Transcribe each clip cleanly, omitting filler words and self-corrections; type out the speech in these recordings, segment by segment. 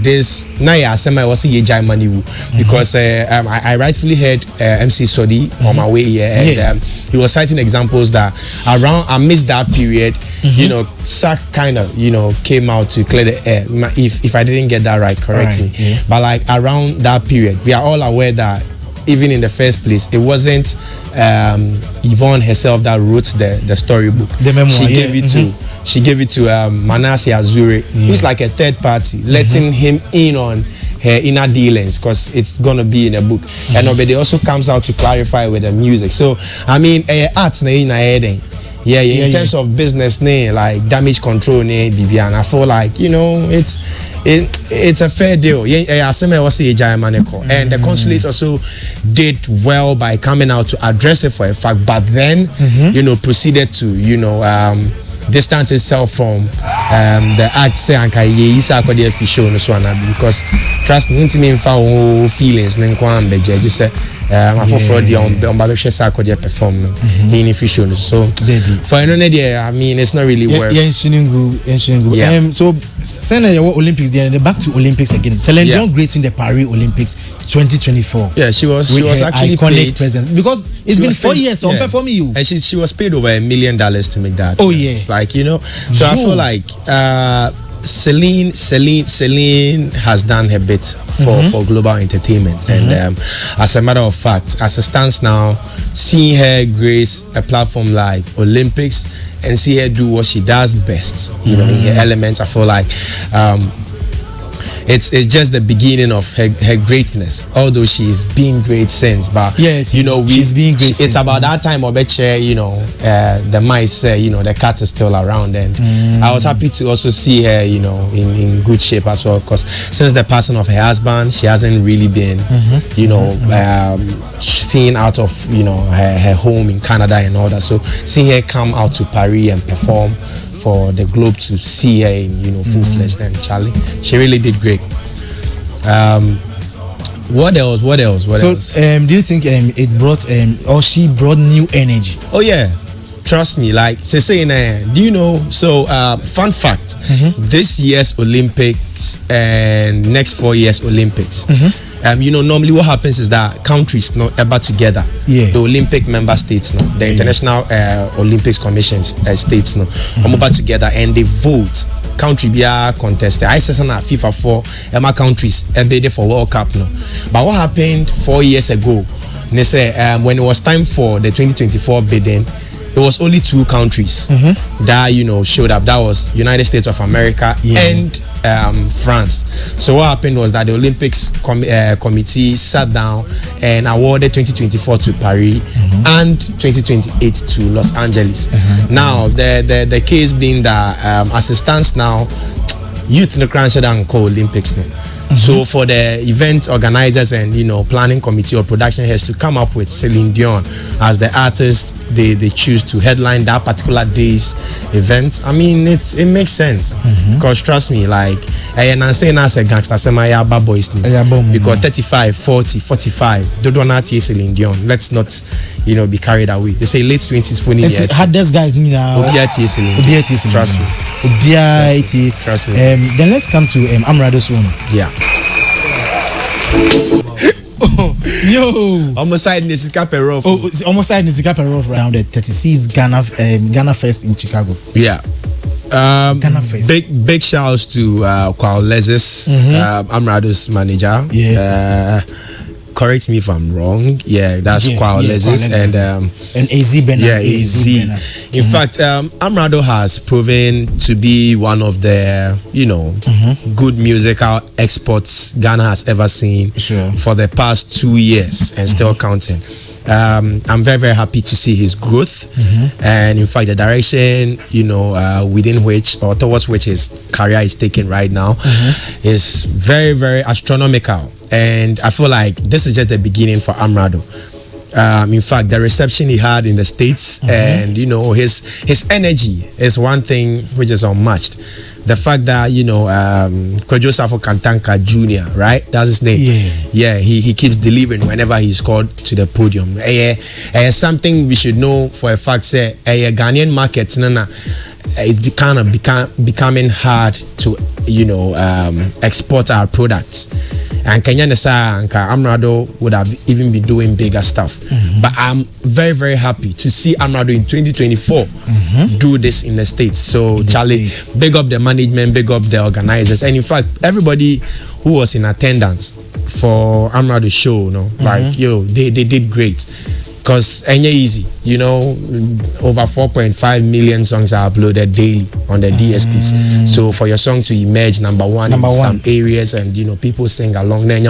this Naya Sema was a Jai Maniwu because I rightfully heard MC Sodi on my way here, and he was citing examples that around amidst that period, you know, SAC kind of, you know, came out to clear the air. If I didn't get that right, correct me. But like around that period, we are all aware that even in the first place, it wasn't Yvonne herself that wrote the storybook. The memoir, she gave it to Manasseh Azure, who's like a third party, letting him in on her inner dealings because it's gonna be in a book. And nobody also comes out to clarify with the music. So I mean, arts na in in terms of business, like damage control, Bibian, I feel like, you know, it's a fair deal. And the consulate also did well by coming out to address it for a fact, but then you know, proceeded to, you know, distance itself from the act say anka ye isa akodi official no so na, because trust me ntimi mfa o feelings ne nkwa ambeje je say for the on ba hwe sa akodi perform no in official so for no there, I mean, it's not really worth. So send your Olympics there, back to Olympics again. Celine Dion gracing the Paris Olympics 2024. Yeah, she was actually iconic presence because it's been 4 years on performing you, and she was paid over $1 million to make that. Oh yeah, it's like, you know, so I feel like Celine has done her bit for global entertainment, and as a matter of fact, as it stands now, seeing her grace a platform like Olympics and see her do what she does best, you know, in her elements, I feel like it's just the beginning of her greatness, although she's been great since. But you know, she's being great. It's about that time of you know, the mice say, you know, the cat is still around, and I was happy to also see her, you know, in good shape as well, because since the passing of her husband, she hasn't really been, you know, seen out of, you know, her home in Canada and all that. So seeing her come out to Paris and perform for the globe to see her in, you know, full-fledged, and Charlie, she really did great. What else? So, do you think it brought or she brought new energy? Oh yeah, trust me. Like saying, do you know? So, fun fact: this year's Olympics and next 4 years Olympics. You know, normally what happens is that countries not ever together. The Olympic member states, no, the International Olympics Commission states, no, come over together and they vote. Country be a contest. I said na FIFA for Emma countries every day for World Cup, no. But what happened 4 years ago? They say when it was time for the 2024 bidding, it was only 2 countries that, you know, showed up. That was United States of America and France. So what happened was that the Olympics committee sat down and awarded 2024 to Paris and 2028 to Los Angeles. Now the case being that as it stands now, youth in the crown shouldn't call Olympics now. So for the event organizers and, you know, planning committee or production heads to come up with Celine Dion as the artist they choose to headline that particular day's event, I mean, it makes sense, because trust me, like I'm saying as a gangster, boys, because 35, 40, 45, don't want to Celine Dion. Let's not, you know, be carried away. They say late 20s, 40 years. Had these guys now. Trust me. Trust me. Then let's come to Amrado's one. Yeah. Yo, almost side Nisika Perov. Almost side Nisika Perov around the 36 Ghana Fest in Chicago. Yeah. Ghana Fest. Big shouts to Kwao Lezis, Amrado's manager. Correct me if I'm wrong. Yeah, that's Kwao Lezis and AZ Bernard. Yeah, AZ. In fact, Amrado has proven to be one of the, you know, good musical exports Ghana has ever seen for the past 2 years and still counting. I'm very, very happy to see his growth, and in fact, the direction, you know, within which or towards which his career is taking right now is very, very astronomical. And I feel like this is just the beginning for Amrado. In fact, the reception he had in the States and, you know, his energy is one thing which is unmatched. The fact that, you know, Kojo Safo Kantanka Jr., right? That's his name. Yeah, he keeps delivering whenever he's called to the podium. Something we should know for a fact, say, Ghanaian markets, it's becoming hard to export our products. And Kenya Nesa and Amrado would have even been doing bigger stuff. But I'm very, very happy to see Amrado in 2024 do this in the States. So Charlie, big up the management, big up the organizers, and in fact everybody who was in attendance for Amrado's show, like they did great. Because ain't easy, over 4.5 million songs are uploaded daily on the DSPs. So for your song to emerge number one in some areas, and people sing along, then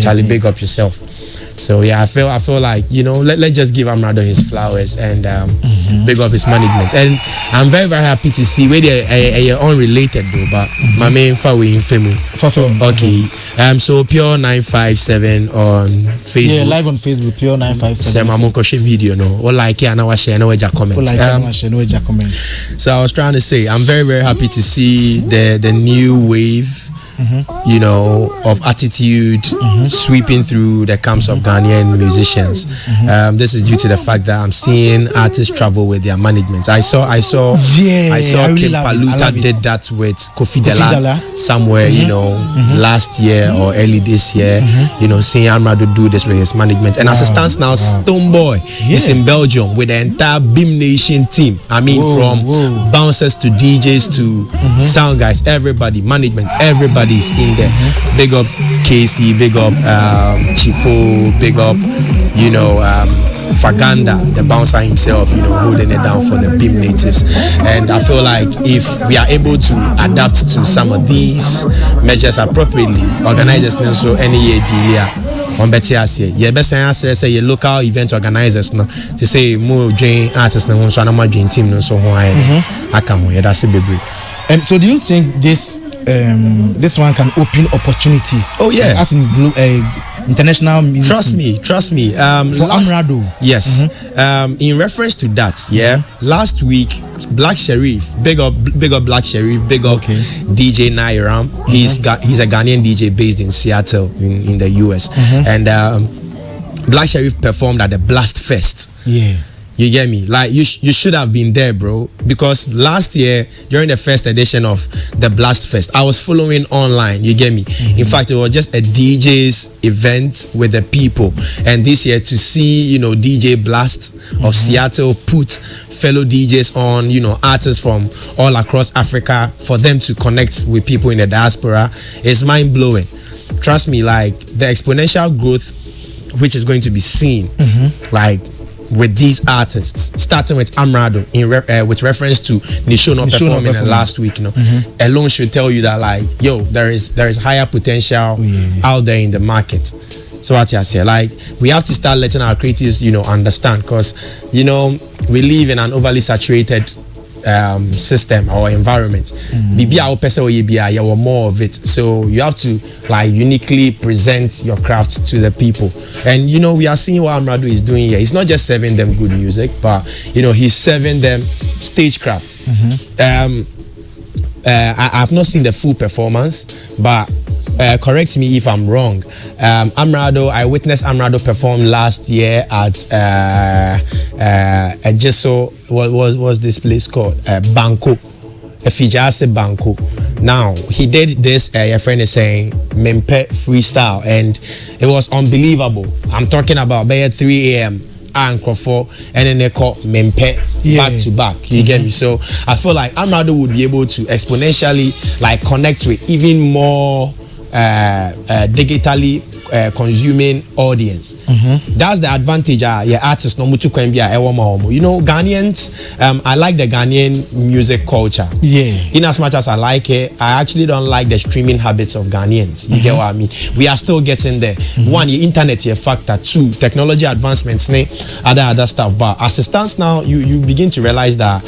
Charlie, big up yourself. So yeah, I feel like let's just give Amrado his flowers and big up his management. And I'm very, very happy to see where they're unrelated though, but my main we in Femu. Okay. So Pure 957 on Facebook. Yeah, live on Facebook, Pure 957. Sema mukoshe video or like and I share no comment. So I was trying to say I'm very, very happy to see the new wave of attitude sweeping through the camps of Ghanaian musicians. This is due to the fact that I'm seeing artists travel with their management. I saw Kim Paluta did that with Kofi Dela somewhere, last year or early this year, seeing Amrado do this with his management. And as it stands now, Stoneboy is in Belgium with the entire Beam Nation team. I mean, from bouncers to DJs to sound guys, everybody, management, everybody is in there. Big up Casey, big up Chifo, big up Faganda, the bouncer himself, holding it down for the Beam natives. And I feel like if we are able to adapt to some of these measures appropriately, organizers so any year dealer on better say your local event organizers no to say more join artists no so na join team no so why I come here that's a baby. So do you think this one can open opportunities? Oh yeah, as in international music. Trust me. For Amrado. Yes. In reference to that, last week Black Sherif, big up Black Sherif, big up DJ Nairam. He's a Ghanaian DJ based in Seattle in the US. And Black Sherif performed at the Blast Fest. Yeah. You get me? Like you should have been there, bro. Because last year during the first edition of the Blast Fest, I was following online. You get me? In fact, it was just a DJ's event with the people. And this year to see DJ Blast of Seattle put fellow DJs on, artists from all across Africa for them to connect with people in the diaspora is mind blowing. Trust me, like the exponential growth which is going to be seen, like with these artists, starting with Amrado with reference to Nisho not performing last week, alone should tell you that like, there is higher potential out there in the market. So what I say, like we have to start letting our creatives, understand, because we live in an overly saturated system or environment. More of it, so you have to like uniquely present your craft to the people. And we are seeing what Amrado is doing here. He's not just serving them good music, but he's serving them stagecraft. I've not seen the full performance, but correct me if I'm wrong. Amrado, I witnessed Amrado perform last year at what was this place called? Banco. Efijase Banco. Now he did this. Your friend is saying Mempe freestyle, and it was unbelievable. I'm talking about by 3 a.m. and Crawford, and then they call Mempe back to back. You get me? So I feel like Amrado would be able to exponentially like connect with even more digitally consuming audience. That's the advantage. Artists no mutu kwembia Ghanaians. I like the Ghanaian music culture. In as much as I like it, I actually don't like the streaming habits of Ghanaians. You get what I mean? We are still getting there. One, the internet here factor. Two, technology advancements, other stuff. But as it stands now, you begin to realize that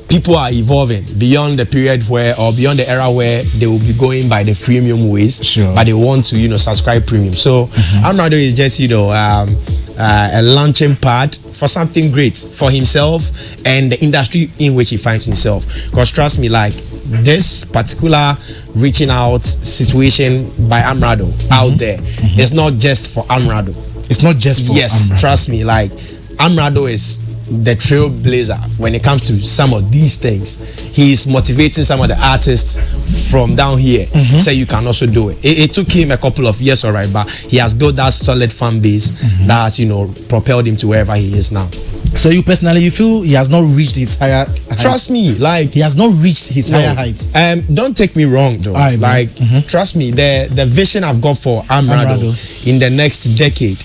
people are evolving beyond the period or beyond the era where they will be going by the freemium ways, but they want to, subscribe premium. So Amrado is just, a launching pad for something great for himself and the industry in which he finds himself. Because trust me, like this particular reaching out situation by Amrado out there is not just for Amrado. It's not just for Amrado. Trust me, like Amrado is the trailblazer when it comes to some of these things. He's motivating some of the artists from down here. Say you can also do it. It took him a couple of years, alright, but he has built that solid fan base that has, propelled him to wherever he is now. So you personally, you feel he has not reached his higher height? Trust me, like he has not reached his higher heights. Don't take me wrong though. Right, like trust me, the vision I've got for Amrado in the next decade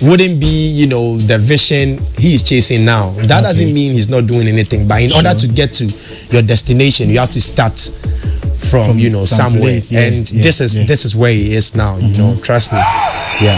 wouldn't be, the vision he's chasing now. That doesn't mean he's not doing anything. But in order to get to your destination, you have to start from somewhere. Place, this is where he is now. Trust me. Yeah.